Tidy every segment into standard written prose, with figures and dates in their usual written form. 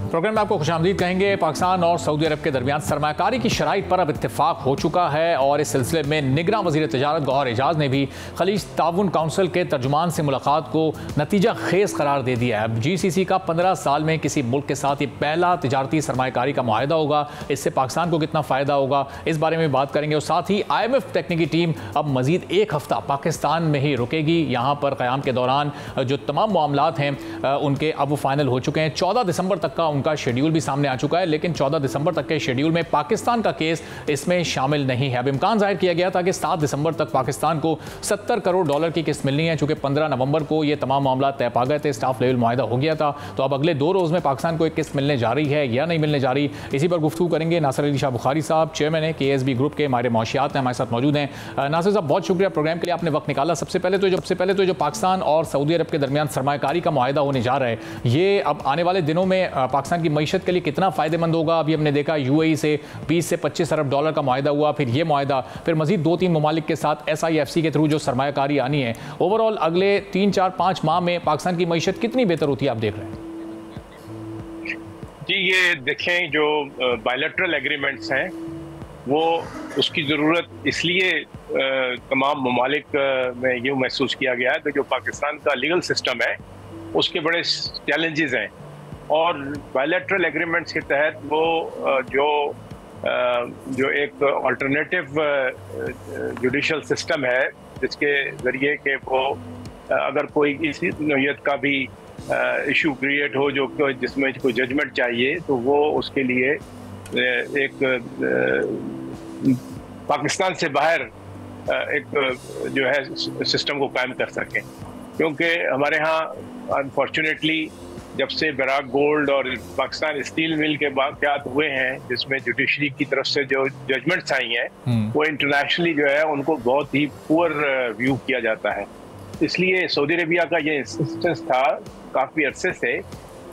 Programme में आपको खुशामदीद कहेंगे। पाकिस्तान और सऊदी अरब के दरमियान सरमाकारी की शराइत पर अब इत्तेफाक हो चुका है और इस सिलसिले में निगरान वज़ीर तजारत गौहर एजाज ने भी खलीज ताउन काउंसिल के तर्जुमान से मुलाकात को नतीजा खेज करार दे दिया है। अब GCC का 15 साल में किसी मुल्क के साथ ये पहला तजारती सरमाकारी का मुआहदा होगा। इससे पाकिस्तान को कितना फ़ायदा होगा, इस बारे में बात करेंगे। और साथ ही IMF तकनीकी टीम अब मज़ीद एक हफ़्ता पाकिस्तान में ही रुकेगी। यहाँ पर क़याम के दौरान जो तमाम मामलात हैं उनके अब वो फाइनल हो चुके हैं। 14 दिसंबर तक का उनका शेड्यूल भी सामने आ चुका है, लेकिन 14 दिसंबर तक के शेड्यूल में पाकिस्तान का केस इसमें शामिल नहीं है। अब इम्कान जाहिर किया गया था कि 7 दिसंबर तक पाकिस्तान को $70 करोड़ की किस्त मिलनी है। चूंकि 15 नवंबर को ये तमाम मामला तय पा गए थे, स्टाफ लेवल मुआहदा हो गया था, तो अब अगले 2 रोज़ में पाकिस्तान को एक किस्त मिलने जा रही है या नहीं मिलने जा रही, इसी पर गुफ्तगू करेंगे। नासिर अली शाह बुखारी साहब चेयरमैन है KSB ग्रुप के, माहिर मौशियात हैं, हमारे साथ मौजूद हैं। नासिर साहब बहुत शुक्रिया प्रोग्राम के लिए, आपने वक्त निकाला। सबसे पहले तो जो पाकिस्तान और सऊदी अरब के दरमियान सरमाकारी का मुआहदा होने जा रहा है, ये अब आने वाले दिनों में पाकिस्तान की मईशत के लिए कितना फ़ायदेमंद होगा? अभी हमने देखा UAE से 20 से 25 अरब डॉलर का मुआहदा हुआ, फिर ये मुआहदा, फिर मजीद 2-3 ममालिक के साथ SIFC के थ्रू जो सरमायाकारी आनी है। ओवरऑल अगले 3-4-5 माह में पाकिस्तान की मईशत कितनी बेहतर होती है, आप देख रहे हैं? जी, ये देखें जो बायलैटरल एग्रीमेंट्स हैं वो उसकी ज़रूरत इसलिए तमाम ममालिक में यूँ महसूस किया गया है कि जो पाकिस्तान का लीगल सिस्टम है उसके बड़े चैलेंजेस हैं, और बायलैटरल एग्रीमेंट्स के तहत वो जो एक अल्टरनेटिव जुडिशल सिस्टम है जिसके ज़रिए कि वो अगर कोई इसी नौयत का भी इशू क्रिएट हो जो जिसमें कोई जजमेंट चाहिए, तो वो उसके लिए एक पाकिस्तान से बाहर एक जो है सिस्टम को कायम कर सकें। क्योंकि हमारे यहाँ अनफॉर्चुनेटली जब से बराक गोल्ड और पाकिस्तान स्टील मिल के वाक़यात हुए हैं, जिसमें जुडिशरी की तरफ से जो जजमेंट्स आई हैं वो इंटरनेशनली जो है उनको बहुत ही पुअर व्यू किया जाता है। इसलिए सऊदी अरेबिया का ये इंसिस्टेंस था काफ़ी अरसे से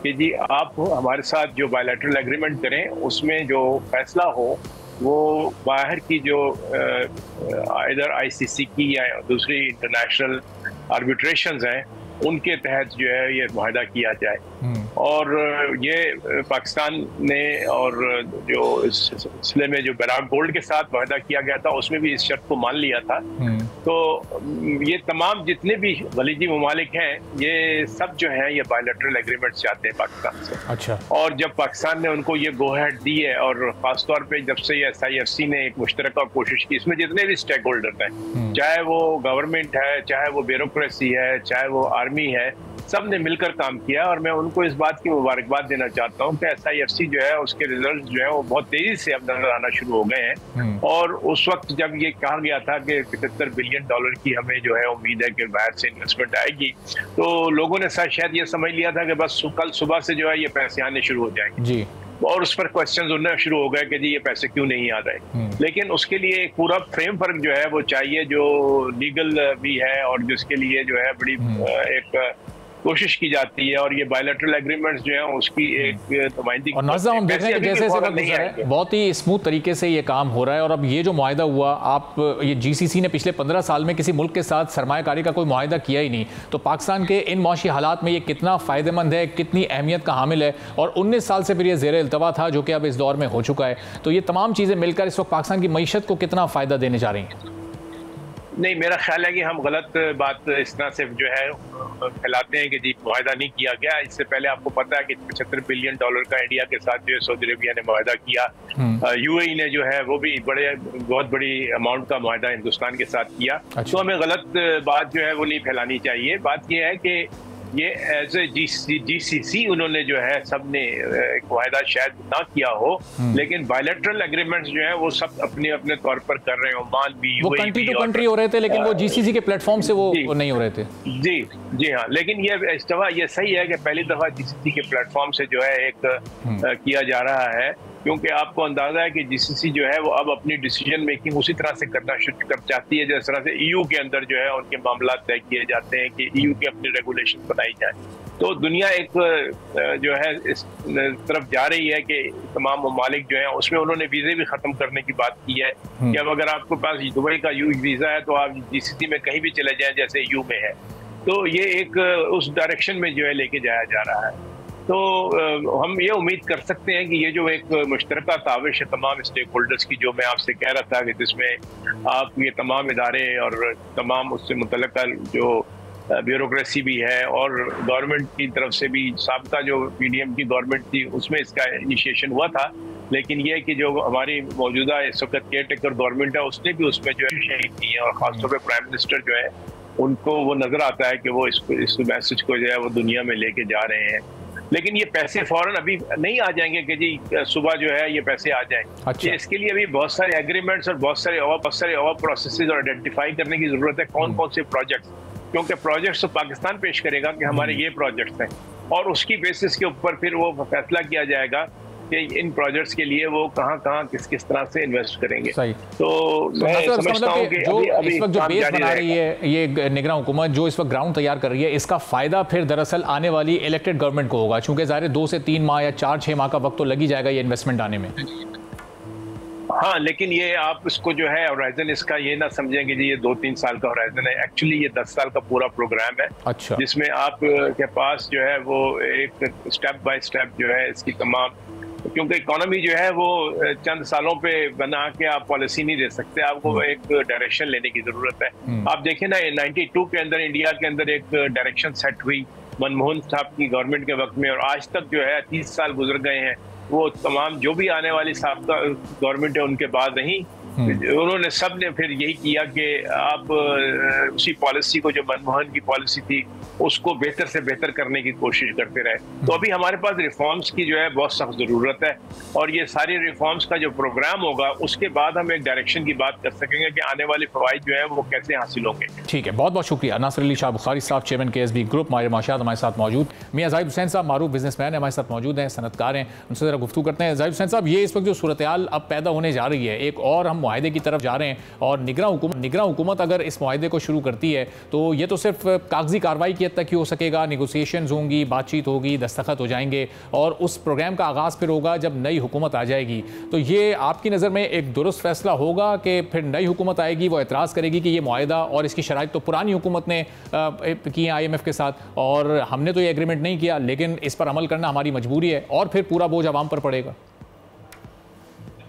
कि जी आप हमारे साथ जो बायलैटरल एग्रीमेंट करें उसमें जो फैसला हो वो बाहर की जो इधर ICC की या दूसरी इंटरनेशनल आर्बिट्रेशंस हैं उनके तहत जो है ये मुआहदा किया जाए। और ये पाकिस्तान ने और जो इस सिलसिले में जो बराक गोल्ड के साथ मुआहदा किया गया था उसमें भी इस शर्त को मान लिया था। तो ये तमाम जितने भी खलीजी ममालिक हैं ये सब जो हैं ये बायलैटरल एग्रीमेंट चाहते हैं पाकिस्तान से। अच्छा। और जब पाकिस्तान ने उनको ये गो अहेड दी है, और ख़ासतौर पे जब से ये SIFC ने एक मुश्तरका कोशिश की, इसमें जितने भी स्टेक होल्डर हैं, चाहे वो गवर्नमेंट है, चाहे वो ब्यूरोक्रेसी है, चाहे वो आर्मी है, सब ने मिलकर काम किया। और मैं उनको इस बात की मुबारकबाद देना चाहता हूँ कि SIFC जो है उसके रिजल्ट जो है वो बहुत तेजी से अब नजर आना शुरू हो गए हैं। और उस वक्त जब ये कहा गया था कि $75 बिलियन की हमें जो है उम्मीद है कि बाहर से इन्वेस्टमेंट आएगी, तो लोगों ने शायद ये समझ लिया था कि बस कल सुबह से जो है ये पैसे आने शुरू हो जाएंगे जी। और उस पर क्वेश्चंस उठने शुरू हो गए कि जी ये पैसे क्यों नहीं आ रहे। लेकिन उसके लिए एक पूरा फ्रेमवर्क जो है वो चाहिए जो लीगल भी है और जिसके लिए जो है बड़ी एक कोशिश की जाती है, और ये बायलैटरल एग्रीमेंट्स जो है उसकी एक नुमाइंदगी। और नाज़िर हम देख रहे हैं कि जैसे वक्त गुज़रा है बहुत ही स्मूथ तरीके से ये काम हो रहा है। और अब ये जो मुआहदा हुआ, आप ये GCC ने पिछले 15 साल में किसी मुल्क के साथ सरमायाकारी का कोई मुआहदा किया ही नहीं, तो पाकिस्तान के इन मौशी हालात में ये कितना फ़ायदेमंद है, कितनी अहमियत का हामिल है? और 19 साल से फिर ये ज़ेर इल्तवा था जो कि अब इस दौर में हो चुका है, तो ये तमाम चीज़ें मिलकर इस वक्त पाकिस्तान की मईशत को कितना फ़ायदा देने जा रही हैं? नहीं, मेरा ख्याल है कि हम गलत बात इस तरह से जो है फैलाते हैं कि जी मुआहदा नहीं किया गया। इससे पहले आपको पता है कि $75 बिलियन का इंडिया के साथ जो है सऊदी अरेबिया ने मुआहदा किया। UAE ने जो है वो भी बहुत बड़ी अमाउंट का मुआहदा हिंदुस्तान के साथ किया। तो हमें गलत बात जो है वो नहीं फैलानी चाहिए। बात ये है कि ये एज ए GCC उन्होंने जो है सबने एक मुआहदा शायद ना किया हो, लेकिन बायलैटरल एग्रीमेंट्स जो है वो सब अपने अपने तौर पर कर रहे हैं। ओमान भी, वो कंट्री टू कंट्री हो रहे थे, लेकिन वो GCC के प्लेटफॉर्म से वो नहीं हो रहे थे। जी हाँ, लेकिन ये इस दफा ये सही है कि पहली दफा GCC के प्लेटफॉर्म से जो है एक किया जा रहा है, क्योंकि आपको अंदाजा है कि GCC जो है वो अब अपनी डिसीजन मेकिंग उसी तरह से करना शुरू कर चाहती है जिस तरह से EU के अंदर जो है उनके मामला तय किए जाते हैं कि EU के अपनी रेगुलेशन बनाई जाए। तो दुनिया एक जो है इस तरफ जा रही है कि तमाम ममालिक जो है उसमें उन्होंने वीज़े भी ख़त्म करने की बात की है कि अब अगर आपके पास दुबई का वीज़ा है तो आप GCC में कहीं भी चले जाएं जैसे EU में है। तो ये एक उस डायरेक्शन में जो है लेके जाया जा रहा है। तो हम ये उम्मीद कर सकते हैं कि ये जो एक मुश्तरका ताविश है तमाम स्टेक होल्डर्स की, जो मैं आपसे कह रहा था कि जिसमें आप ये तमाम इदारे और तमाम उससे मुतल्लिक़ जो ब्यूरोक्रेसी भी है और गवर्नमेंट की तरफ से भी, साबिक़ा जो पीडीएम की गवर्नमेंट थी उसमें इसका इनिशिएशन हुआ था, लेकिन ये कि जो हमारी मौजूदा इस वक्त केयर टेकर गवर्नमेंट है उसने भी उसमें जो है शहीद की है, और ख़ासतौर पर प्राइम मिनिस्टर जो है उनको वो नज़र आता है कि वो इस मैसेज को जो है वो दुनिया में लेके जा रहे हैं। लेकिन ये पैसे फौरन अभी नहीं आ जाएंगे कि जी सुबह जो है ये पैसे आ जाएं। अच्छा। इसके लिए अभी बहुत सारे एग्रीमेंट्स और बहुत सारे और प्रोसेसेस और आइडेंटिफाई करने की ज़रूरत है कौन कौन से प्रोजेक्ट्स, क्योंकि प्रोजेक्ट्स तो पाकिस्तान पेश करेगा कि हमारे ये प्रोजेक्ट्स हैं, और उसकी बेसिस के ऊपर फिर वो फैसला किया जाएगा कि इन प्रोजेक्ट्स के लिए वो कहाँ किस तरह से इन्वेस्ट करेंगे। तो मैं समझता हूँ कि जो अभी इस वक्त जो बेस बना रही है ये निगरान हुकूमत, जो इस वक्त ग्राउंड तैयार कर रही है, इसका फायदा फिर दरअसल आने वाली इलेक्टेड गवर्नमेंट को होगा, चूंकि ज़ाहिर 2 से 3 माह या 4-6 माह का वक्त तो लग ही जाएगा ये इन्वेस्टमेंट आने में। हाँ, लेकिन ये आप इसको जो है होराइजन इसका ये ना समझेंगे जी ये 2-3 साल का होराइजन है, एक्चुअली ये 10 साल का पूरा प्रोग्राम है। अच्छा। जिसमें आप के पास जो है वो एक स्टेप बाय स्टेप जो है इसकी तमाम, क्योंकि इकोनॉमी जो है वो चंद सालों पे बना के आप पॉलिसी नहीं दे सकते, आपको एक डायरेक्शन लेने की जरूरत है। आप देखें ना 92 के अंदर इंडिया के अंदर एक डायरेक्शन सेट हुई मनमोहन साहब की गवर्नमेंट के वक्त में, और आज तक जो है 30 साल गुजर गए हैं, वो तमाम जो भी आने वाली साबिक़ा गवर्नमेंट है उनके बाद नहीं, उन्होंने सब ने फिर यही किया कि आप उसी पॉलिसी को, जो मनमोहन की पॉलिसी थी, उसको बेहतर से बेहतर करने की कोशिश करते रहे। तो अभी हमारे पास रिफॉर्म्स की जो है बहुत सख्त ज़रूरत है, और ये सारी रिफॉर्म्स का जो प्रोग्राम होगा उसके बाद हम एक डायरेक्शन की बात कर सकेंगे कि आने वाले फवाइद जो है वो कैसे हासिल होंगे। ठीक है, बहुत बहुत शुक्रिया। नासिर अली शाह बुखारी साहब, चेयरमैन KSB ग्रुप माहिर माशियात, हमारे साथ मौजूद। मियां जाहिद हुसैन साहब, मारूफ बिजनेसमैन है, हमारे साथ मौजूद हैं, सनतकार हैं, उनसे ज़रा गुफ्तगू करते हैं। जाहिद हुसैन साहब, ये इस वक्त जो सूरत हाल अब पैदा होने जा रही है, एक और हम मुआहदे की तरफ जा रहे हैं, और निगरान हुकूमत अगर इस मुआहदे को शुरू करती है तो ये तो सिर्फ कागजी कार्रवाई की हद तक ही हो सकेगा, निगोसिएशंस होंगी, बातचीत होगी, दस्तखत हो जाएंगे, और उस प्रोग्राम का आगाज़ फिर होगा जब नई हुकूमत आ जाएगी। तो ये आपकी नज़र में एक दुरुस्त फैसला होगा कि फिर नई हुकूमत आएगी, वो एतराज़ करेगी कि ये मुआहदा और इसकी शराइत तो पुरानी हुकूमत ने की है IMF के साथ, और हमने तो ये एग्रीमेंट नहीं किया, लेकिन इस पर अमल करना हमारी मजबूरी है, और फिर पूरा बोझ आवाम पर पड़ेगा।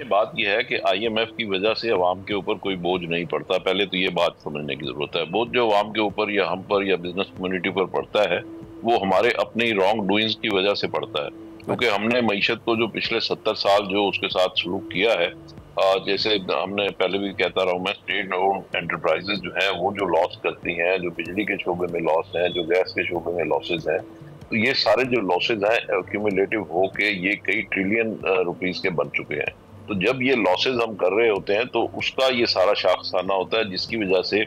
बात यह है कि IMF की वजह से अवाम के ऊपर कोई बोझ नहीं पड़ता। पहले तो ये बात समझने की जरूरत है। बोझ जो अवाम के ऊपर या हम पर या बिजनेस कम्युनिटी पर पड़ता है वो हमारे अपनी रॉन्ग डूइंग्स की वजह से पड़ता है, क्योंकि हमने मईशत को जो पिछले 70 साल जो उसके साथ सलूक किया है, जैसे हमने पहले भी कहता रहा हूँ मैं, स्टेट ओन्ड एंटरप्राइजेज जो है वो जो लॉस करती हैं, जो बिजली के शोबे में लॉस है, जो गैस के शोबे में लॉसेज हैं, तो ये सारे जो लॉसेज हैं एक्यूमुलेटिव होके ये कई ट्रिलियन रुपीस के बन चुके हैं। तो जब ये लॉसेज हम कर रहे होते हैं तो उसका ये सारा शाखसाना होता है, जिसकी वजह से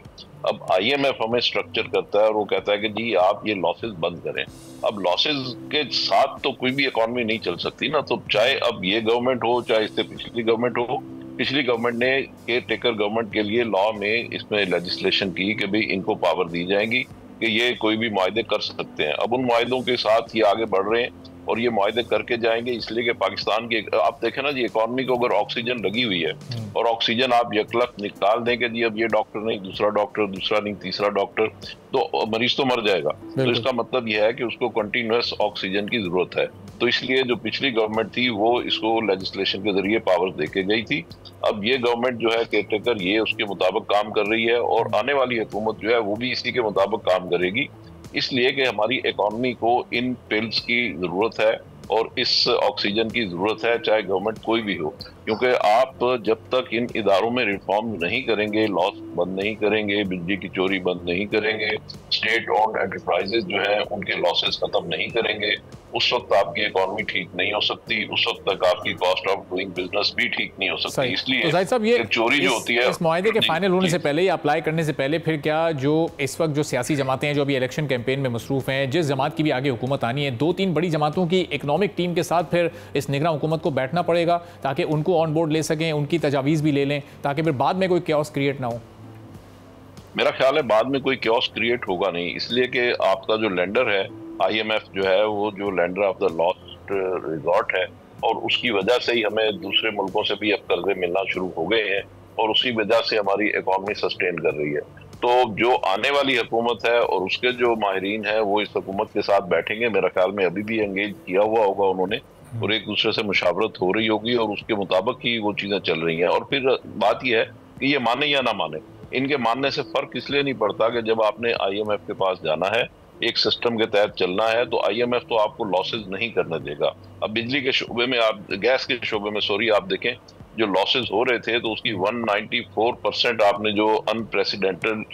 अब IMF हमें स्ट्रक्चर करता है और वो कहता है कि जी आप ये लॉसेज बंद करें। अब लॉसेज के साथ तो कोई भी इकॉनमी नहीं चल सकती ना, तो चाहे अब ये गवर्नमेंट हो चाहे इससे पिछली गवर्नमेंट हो, पिछली गवर्नमेंट ने केयर टेकर गवर्नमेंट के लिए लॉ में इसमें लेजिस्लेशन की कि भाई इनको पावर दी जाएगी कि ये कोई भी मुआहदे कर सकते हैं। अब उन मुआहदों के साथ ये आगे बढ़ रहे हैं और ये मुआहदे करके जाएंगे, इसलिए कि पाकिस्तान की आप देखें ना जी, इकॉनमी को अगर ऑक्सीजन लगी हुई है और ऑक्सीजन आप यकलख निकाल दें कि जी अब ये डॉक्टर नहीं, दूसरा डॉक्टर, दूसरा नहीं, तीसरा डॉक्टर, तो मरीज तो मर जाएगा। तो इसका मतलब यह है कि उसको कंटिन्यूअस ऑक्सीजन की जरूरत है। तो इसलिए जो पिछली गवर्नमेंट थी वो इसको लेजिस्लेशन के जरिए पावर देके गई थी। अब ये गवर्नमेंट जो है केयर टेकर, ये उसके मुताबिक काम कर रही है, और आने वाली हुकूमत जो है वो भी इसी के मुताबिक काम करेगी, इसलिए कि हमारी इकॉनमी को इन पिल्स की जरूरत है और इस ऑक्सीजन की जरूरत है, चाहे गवर्नमेंट कोई भी हो। क्योंकि आप जब तक इन इदारों में रिफॉर्म नहीं करेंगे, लॉस बंद नहीं करेंगे, बिजली की चोरी बंद नहीं करेंगे, स्टेट ओन्ड एंटरप्राइजेज जो है उनके लॉसेस खत्म नहीं करेंगे, उस वक्त आपकी इकॉनमी ठीक नहीं हो सकती, उस वक्त तक आपकी कॉस्ट ऑफ डूइंग बिजनेस भी ठीक नहीं हो सकती। इसलिए तो साहब ये चोरी जो होती है, इस मुआहदे के फाइनल होने से पहले या अप्लाई करने से पहले, फिर क्या जो इस वक्त जो सियासी जमातें हैं जो अभी इलेक्शन कैंपेन में मसरूफ हैं, जिस जमात की भी आगे हुकूमत आनी है, 2-3 बड़ी जमातों की इकनॉमिक टीम के साथ फिर इस निगरान हुकूमत को बैठना पड़ेगा ताकि उनको ऑन बोर्ड ले सकें, उनकी तजावीज़ भी ले लें, ताकि फिर बाद में कोई क्योस क्रिएट ना हो। मेरा ख्याल है बाद में कोई क्योस क्रिएट होगा नहीं, इसलिए कि आपका जो लेंडर है IMF जो है वो जो lender of the last resort है, और उसकी वजह से ही हमें दूसरे मुल्कों से भी अब कर्जे मिलना शुरू हो गए हैं, और उसी वजह से हमारी इकॉनमी सस्टेन कर रही है। तो जो आने वाली हुकूमत है और उसके जो माहिरीन है वो इस हुकूमत के साथ बैठेंगे, मेरा ख्याल में अभी भी एंगेज किया हुआ होगा उन्होंने, और एक दूसरे से मुशावरत हो रही होगी और उसके मुताबिक ही वो चीजें चल रही हैं। और फिर बात यह है कि ये माने या ना माने, इनके मानने से फर्क इसलिए नहीं पड़ता कि जब आपने IMF के पास जाना है, एक सिस्टम के तहत चलना है, तो IMF तो आपको लॉसेज नहीं करने देगा। अब बिजली के शोबे में, आप गैस के शोबे में सॉरी, आप देखें जो लॉसेज हो रहे थे तो उसकी 194% आपने जो अनप्रेसिडेंटेड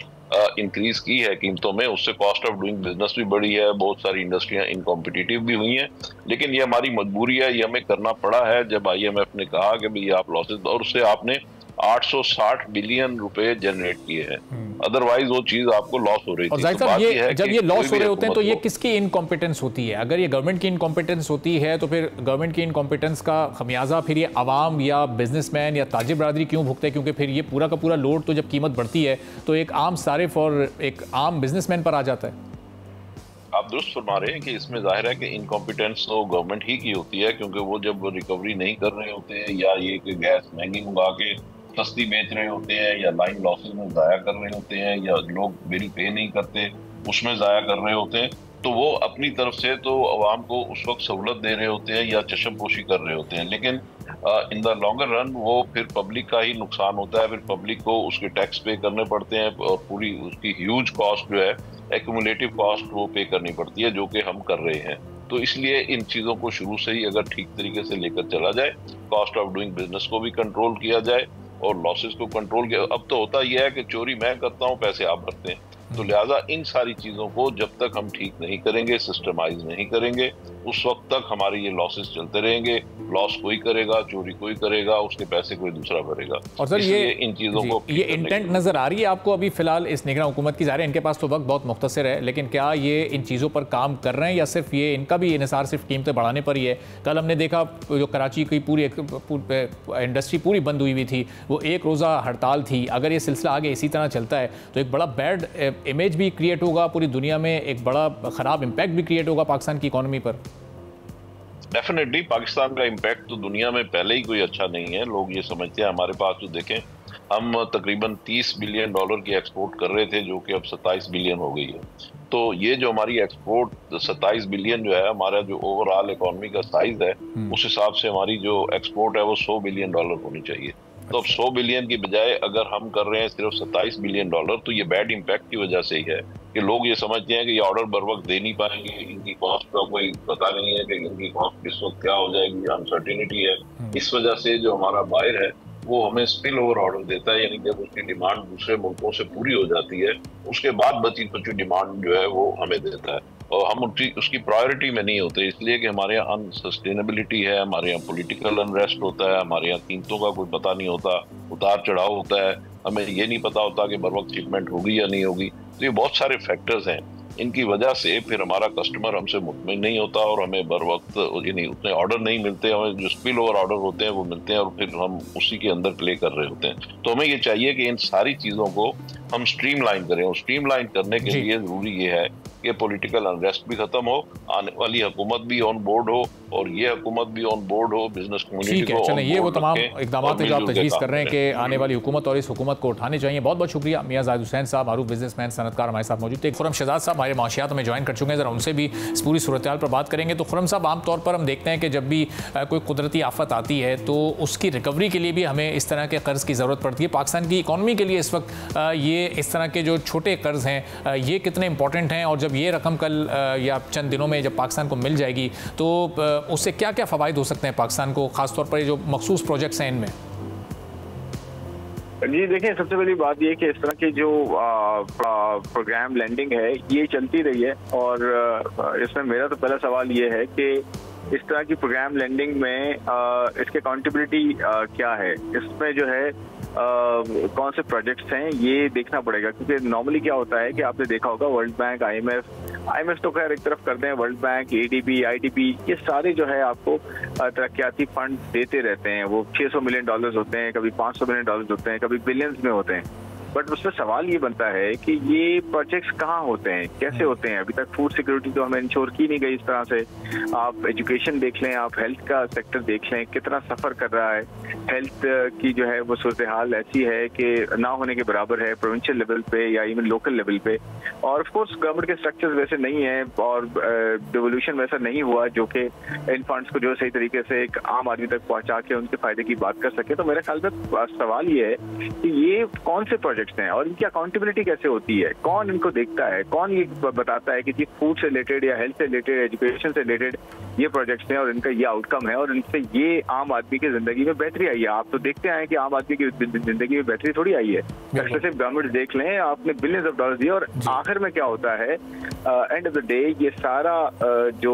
इंक्रीज की है कीमतों में, उससे कॉस्ट ऑफ डूइंग बिजनेस भी बढ़ी है, बहुत सारी इंडस्ट्रियां इनकॉम्पिटिटिव भी हुई हैं। लेकिन ये हमारी मजबूरी है, ये हमें करना पड़ा है जब IMF ने कहा कि भाई आप लॉसेज, और उससे आपने 860 बिलियन रुपए जनरेट किए हैं, अदरवाइज वो चीज आपको लॉस हो रही थी। और तो ये जब ये लॉस हो रहे होते हैं तो ये किसकी इनकॉम्पिटेंस होती है? अगर ये गवर्नमेंट की इनकॉम्पिटेंस होती है तो फिर गवर्नमेंट की इनकॉम्पिटेंस का खमियाजा फिर ये आवाम या बिजनेसमैन या ताजिर बरादरी क्यों भुगते हैं? क्योंकि फिर ये पूरा का पूरा लोड तो जब कीमत बढ़ती है तो एक आम सारिफ और एक आम बिजनेसमैन पर आ जाता है। आप दुरुस्त फरमा रहे हैं कि इसमें जाहिर है कि इनकॉम्पिटेंस तो गवर्नमेंट ही की होती है, क्योंकि वो जब रिकवरी नहीं कर रहे होते हैं या ये कि गैस महंगी मंगा के सस्ती बेच रहे होते हैं या लाइन लॉसेज में जाया कर रहे होते हैं या लोग बिल पे नहीं करते उसमें जाया कर रहे होते हैं, तो वो अपनी तरफ से तो अवाम को उस वक्त सहूलत दे रहे होते हैं या चशमपोशी कर रहे होते हैं। लेकिन इन द लॉन्गर रन वो फिर पब्लिक का ही नुकसान होता है, फिर पब्लिक को उसके टैक्स पे करने पड़ते हैं और पूरी उसकी ह्यूज कॉस्ट जो है, एक्यूमुलेटिव कॉस्ट वो पे करनी पड़ती है, जो कि हम कर रहे हैं। तो इसलिए इन चीज़ों को शुरू से ही अगर ठीक तरीके से लेकर चला जाए, कॉस्ट ऑफ डूइंग बिजनेस को भी कंट्रोल किया जाए और लॉसेस को कंट्रोल किया। अब तो होता यह है कि चोरी मैं करता हूँ, पैसे आप भरते हैं, तो लिहाजा इन सारी चीजों को जब तक हम ठीक नहीं करेंगे, सिस्टमाइज नहीं करेंगे, उस वक्त तक हमारे ये लॉसेस चलते रहेंगे। लॉस कोई करेगा, चोरी कोई करेगा, उसके पैसे कोई दूसरा भरेगा। और सर ये इन चीजों को ये इंटेंट नजर आ रही है आपको अभी फिलहाल इस निगरान हुकूमत की? ज़ाहिर है इनके पास तो वक्त बहुत मुख्तसर है, लेकिन क्या ये इन चीज़ों पर काम कर रहे हैं या सिर्फ ये इनका भी इन्हिसार सिर्फ कीमतें बढ़ाने पर ही है? कल हमने देखा जो कराची की पूरी इंडस्ट्री पूरी बंद हुई थी, वो एक रोज़ा हड़ताल थी। अगर ये सिलसिला आगे इसी तरह चलता है तो एक बड़ा बैड इमेज भी क्रिएट होगा पूरी दुनिया में, एक बड़ा ख़राब इम्पैक्ट भी क्रिएट होगा पाकिस्तान की इकॉनमी पर। डेफिनेटली पाकिस्तान का इम्पैक्ट तो दुनिया में पहले ही कोई अच्छा नहीं है, लोग ये समझते हैं। हमारे पास तो देखें, हम तकरीबन 30 बिलियन डॉलर की एक्सपोर्ट कर रहे थे, जो कि अब 27 बिलियन हो गई है। तो ये जो हमारी एक्सपोर्ट 27 बिलियन जो है, हमारा जो ओवरऑल इकोनॉमी का साइज है, उस हिसाब से हमारी जो एक्सपोर्ट है वो 100 बिलियन डॉलर होनी चाहिए। तो अब 100 बिलियन की बजाय अगर हम कर रहे हैं सिर्फ 27 बिलियन डॉलर, तो ये बैड इम्पैक्ट की वजह से ही है कि लोग ये समझते हैं कि ये ऑर्डर बर वक्त दे नहीं पाएंगे, इनकी कॉस्ट का कोई पता नहीं है कि इनकी कॉस्ट किस वक्त क्या हो जाएगी, अनसर्टिनिटी है। इस वजह से जो हमारा बायर है वो हमें स्पिल ओवर ऑर्डर देता है, यानी जब उसकी डिमांड दूसरे मुल्कों से पूरी हो जाती है उसके बाद बची कुछ डिमांड जो है वो हमें देता है, और हम उसकी प्रायोरिटी में नहीं होते, इसलिए कि हमारे यहाँ अनसस्टेनेबिलिटी है, हमारे यहाँ पॉलिटिकल अनरेस्ट होता है, हमारे यहाँ कीमतों का कोई पता नहीं होता, उतार चढ़ाव होता है, हमें ये नहीं पता होता कि बर वक्त शिपमेंट होगी या नहीं होगी। तो ये बहुत सारे फैक्टर्स हैं, इनकी वजह से फिर हमारा कस्टमर हमसे मुतमिन नहीं होता और हमें बर वक्त यानी उतने ऑर्डर नहीं मिलते, हमें जो स्पिल ओवर ऑर्डर होते हैं वो मिलते हैं और फिर हम उसी के अंदर प्ले कर रहे होते हैं। तो हमें ये चाहिए कि इन सारी चीज़ों को हम स्ट्रीमलाइन करें, और स्ट्रीमलाइन करने के लिए ज़रूरी ये है कि पॉलिटिकल अनरेस्ट भी खत्म हो, आने वाली हुकूमत भी ऑन बोर्ड हो और ये हुकूमत भी ऑन बोर्ड हो, बिजनेस कम्युनिटी को। चलें, ये वो तमाम इकदाम जो आप तजवीज़ कर रहे हैं कि आने वाली हुकूमत और इस हुकूमत को उठाने चाहिए। बहुत बहुत शुक्रिया। मियां जाहिद हुसैन साहब, मारूफ बिजनेसमैन, सनतकार, हमारे साथ मौजूद थे। खुरम शहजाद साहब हमारे माशियात में ज्वाइन कर चुके हैं, ज़रा उनसे भी इस पूरी सूरत हाल पर बात करेंगे। तो खुरम साहब, आमतौर पर हम देखते हैं कि जब भी कोई कुदरती आफत आती है तो उसकी रिकवरी के लिए भी हमें इस तरह के कर्ज़ की ज़रूरत पड़ती है। पाकिस्तान की इकॉनमी के लिए इस वक्त ये इस तरह के जो छोटे कर्ज़ हैं ये कितने इंपॉर्टेंट हैं, और जब ये रकम कल या चंद दिनों में जब पाकिस्तान को मिल जाएगी तो उससे क्या क्या फ़वाइद हो सकते हैं पाकिस्तान को, ख़ासतौर पर जो मखसूस प्रोजेक्ट्स हैं इनमें? जी देखिए, सबसे पहली बात ये कि इस तरह की जो प्रोग्राम लैंडिंग है ये चलती रही है, और इसमें मेरा तो पहला सवाल ये है कि इस तरह की प्रोग्राम लैंडिंग में इसके अकाउंटेबिलिटी क्या है, इसमें जो है कौन से प्रोजेक्ट्स हैं ये देखना पड़ेगा। क्योंकि नॉर्मली क्या होता है कि आपने देखा होगा वर्ल्ड बैंक, IMF तो खैर एक तरफ करते हैं, वर्ल्ड बैंक, ADB, IDB ये सारे जो है आपको तरक्याती फंड देते रहते हैं। वो $600 मिलियन होते हैं, कभी $500 मिलियन होते हैं, कभी बिलियंस में होते हैं। बट उसमें सवाल ये बनता है कि ये प्रोजेक्ट्स कहाँ होते हैं, कैसे होते हैं। अभी तक फूड सिक्योरिटी तो हमें इंश्योर की नहीं गई इस तरह से। आप एजुकेशन देख लें, आप हेल्थ का सेक्टर देख लें, कितना सफ़र कर रहा है। हेल्थ की जो है वो सूरत हाल ऐसी है कि ना होने के बराबर है प्रोविंशियल लेवल पे या इवन लोकल लेवल पे। और ऑफ कोर्स गवर्नमेंट के स्ट्रक्चर्स वैसे नहीं है और डिवोल्यूशन वैसा नहीं हुआ जो कि इन फंड्स को जो सही तरीके से एक आम आदमी तक पहुंचा के उनके फायदे की बात कर सके। तो मेरे ख्याल में सवाल ये है कि ये कौन से प्रोजेक्ट्स हैं और इनकी अकाउंटेबिलिटी कैसे होती है, कौन इनको देखता है, कौन ये बताता है कि जी फूड से रिलेटेड या हेल्थ से रिलेटेड, एजुकेशन से रिलेटेड ये प्रोजेक्ट्स हैं और इनका ये आउटकम है और इनसे ये आम आदमी की जिंदगी में बेहतरी आई है। आप तो देखते हैं कि आम आदमी की जिंदगी में बेहतरी थोड़ी आई है। सक्सेसिव गवर्नमेंट देख लें, आपने बिलियंस ऑफ डॉलर दिए और आखिर में क्या होता है, एंड ऑफ द डे ये सारा जो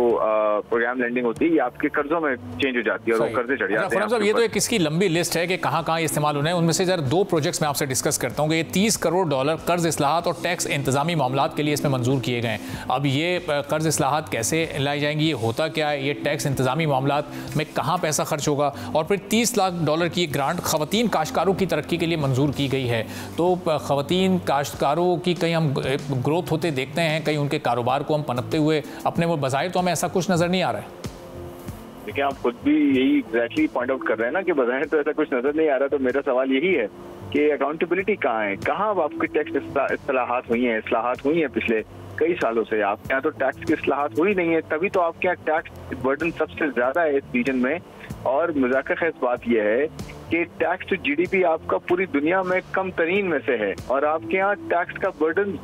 प्रोग्राम लेंडिंग होती है ये आपके कर्जों में चेंज हो जाती है और वो कर्जे चढ़ जाते हैं। ये तो एक इसकी लंबी लिस्ट है कि कहाँ कहाँ इस्तेमाल होने हैं। उनमें से जरा 2 प्रोजेक्ट्स मैं आपसे डिस्कस करता हूँ कि ये $30 करोड़ कर्ज इस्लाहात और टैक्स इंतजामी मामलात के लिए इसमें मंजूर किए गए हैं। अब ये कर्ज इस्लाहात कैसे लाई जाएंगी, ये होता क्या है, ये टैक्स इंतजामी मामलात में कहाँ पैसा खर्च होगा, और फिर $30 लाख की ग्रांट खवातीन काश्तकारों की तरक्की के लिए मंजूर की गई है। तो खवातीन काश्तकारों की कहीं हम ग्रोथ होते देखते हैं, कहीं उनके कारोबार को हम पनपते हुए अपने वो बज़ाहिर तो हमें ऐसा कुछ नज़र नहीं आ रहा है। देखिए आप खुद भी यही एग्जैक्टली पॉइंट आउट कर रहे हैं ना कि बज़ाहिर तो ऐसा कुछ नजर नहीं आ रहा। तो मेरा सवाल यही है कि अकाउंटेबिलिटी कहाँ है, कहाँ आपकी टैक्स इस्लाहात हुई हैं पिछले कई सालों से। आपके यहाँ तो टैक्स की इस्लाहात हुई नहीं है, तभी तो आपके यहाँ टैक्स बर्डन सबसे ज्यादा है इस रीजन में। और मज़ाक़ ख़ैर बात यह है कि टैक्स टू जीडीपी आपका पूरी दुनिया में कम तरीन में से है और आपके यहाँ टैक्स का बर्डन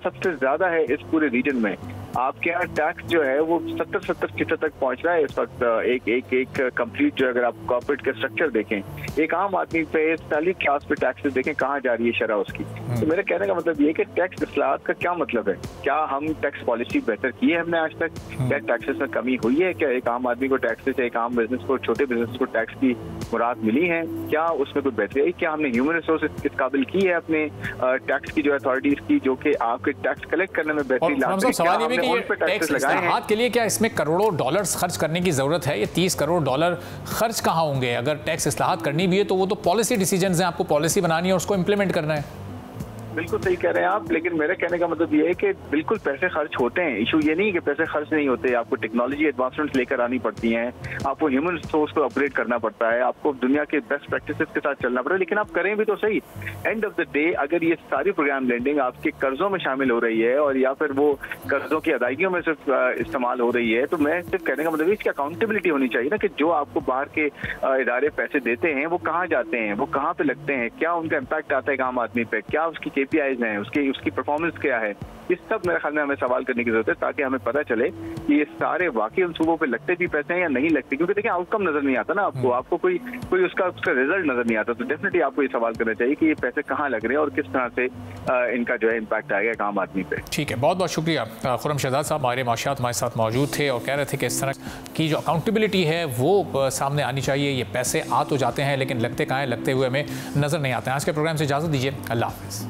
सबसे ज्यादा है इस पूरे रीजन में। आपके यहाँ टैक्स जो है वो 70-70% तक पहुंच रहा है इस वक्त। एक कंप्लीट जो अगर आप कॉर्पोरेट के स्ट्रक्चर देखें, एक आम आदमी पे सैलरी क्लास पे टैक्सेस देखें कहाँ जा रही है शरह उसकी। तो मेरे कहने का मतलब ये कि टैक्स इस्लाहात का क्या मतलब है, क्या हम टैक्स पॉलिसी बेहतर की है हमने आज तक, क्या टैक्सेस में कमी हुई है, क्या एक आम आदमी को टैक्सेस, एक आम बिजनेस को, छोटे बिजनेस को टैक्स की मुराद मिली है, क्या उसमें कोई बेहतरी आई, क्या हमने ह्यूमन रिसोर्स इस काबिल की है अपने टैक्स की जो अथॉरिटीज की जो कि आपके टैक्स कलेक्ट करने में बेहतरी लाती है। टैक्स इस्लाहात के लिए क्या इसमें करोड़ों डॉलर्स खर्च करने की जरूरत है? ये $30 करोड़ खर्च कहाँ होंगे? अगर टैक्स इस्लाहात करनी भी है तो वो तो पॉलिसी डिसीजंस हैं, आपको पॉलिसी बनानी है और उसको इंप्लीमेंट करना है। बिल्कुल सही कह रहे हैं आप, लेकिन मेरे कहने का मतलब ये है कि बिल्कुल पैसे खर्च होते हैं। इशू ये नहीं कि पैसे खर्च नहीं होते, आपको टेक्नोलॉजी एडवांसमेंट्स लेकर आनी पड़ती हैं, आपको ह्यूमन रिसोर्स को अपग्रेड करना पड़ता है, आपको दुनिया के बेस्ट प्रैक्टिसेस के साथ चलना पड़ता है, लेकिन आप करें भी तो सही। एंड ऑफ द डे अगर ये सारी प्रोग्राम लेंडिंग आपके कर्जों में शामिल हो रही है और या फिर वो कर्जों की अदायगियों में सिर्फ इस्तेमाल हो रही है, तो मैं सिर्फ कहने का मतलब इसकी अकाउंटेबिलिटी होनी चाहिए ना कि जो आपको बाहर के इदारे पैसे देते हैं वो कहाँ जाते हैं, वो कहाँ पे लगते हैं, क्या उनका इम्पैक्ट आता है आम आदमी पे, क्या उसकी KPIs हैं, उसकी परफॉर्मेंस क्या है। इस सब मेरे ख्याल में हमें सवाल करने की जरूरत है ताकि हमें पता चले कि ये सारे वाकई उन सूबों पे लगते भी पैसे हैं या नहीं लगते। क्योंकि देखिए आउटकम नजर नहीं आता ना आपको कोई उसका रिजल्ट नजर नहीं आता। तो डेफिनेटली आपको ये सवाल करना चाहिए कि ये पैसे कहाँ लग रहे हैं और किस तरह से इनका जो है इम्पैक्ट आएगा आम आदमी पे। ठीक है, बहुत बहुत शुक्रिया। खुर्रम शहजाद साहब हमारे माशियात हमारे साथ मौजूद थे और कह रहे थे कि इस तरह की जो अकाउंटेबिलिटी है वो सामने आनी चाहिए। ये पैसे आ तो जाते हैं लेकिन लगते कहाँ हैं, लगते हुए हमें नजर नहीं आते हैं। आज के प्रोग्राम से इजाजत दीजिए, अल्लाह हाफिज़।